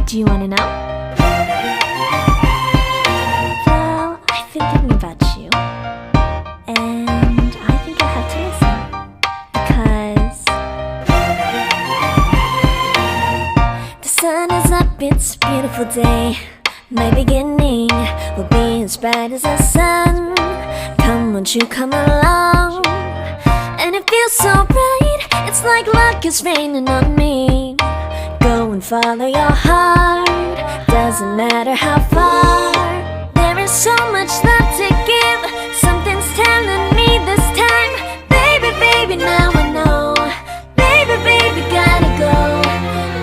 Do you wanna know? Well, I've been thinking about you, and I think I'll have to listen, because the sun is up, it's a beautiful day. My beginning will be as bright as the sun. Come, won't you come along? And it feels so bright, it's like luck is raining on me. Go and follow your heart, doesn't matter how far. There is so much love to give, something's telling me this time. Baby, baby, now I know. Baby, baby, gotta go.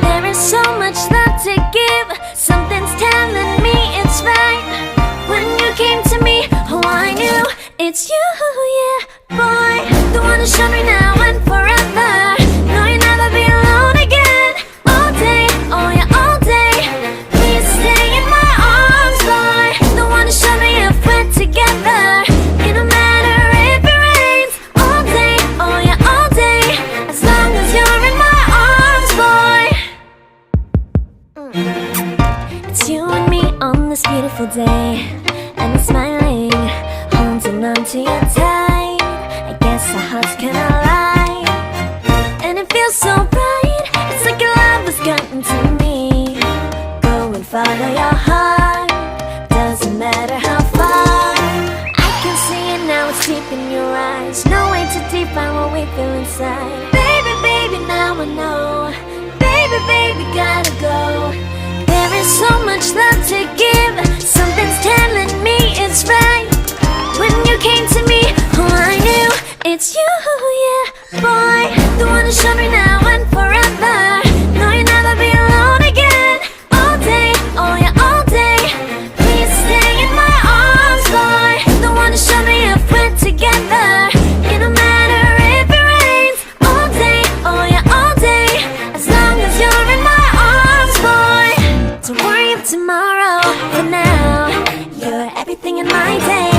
There is so much love to give, something's telling me it's right. When you came to me, oh I knew it's you, yeah, boy. The one who showed me now and forever. No, you'll never be alone again. All day, oh yeah, all day. Please stay in my arms, boy. The one who showed me if we're together. It don't matter if it rains. All day, oh yeah, all day. As long as you're in my arms, boy. It's you and me on this beautiful day, and I'm smiling, holding on to you tight. I guess our hearts cannot lie, and it feels so bright. It's like your love has gotten to me. Go and follow your heart, doesn't matter how far. I can see it now, it's deep in your eyes. No way to define what we feel inside. Baby, baby, now I know. Baby, baby, gotta go. There is so much love to give, something's telling me it's right. When you came to me, oh I knew it's you, yeah, boy. The one who showed me now and forever. No, you'll never be alone again. All day, oh yeah, all day. Please stay in my arms, boy. The one who showed me if we're together. It don't matter if it rains. All day, oh yeah, all day. As long as you're in my arms, boy. Don't worry of tomorrow, for now you're everything in my day.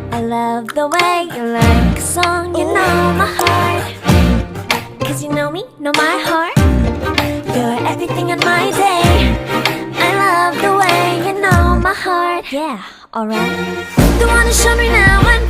I love the way you like a song, you know my heart. Cause you know me, know my heart. You're everything in my day. I love the way you know my heart. Yeah, alright. The one who showed me now and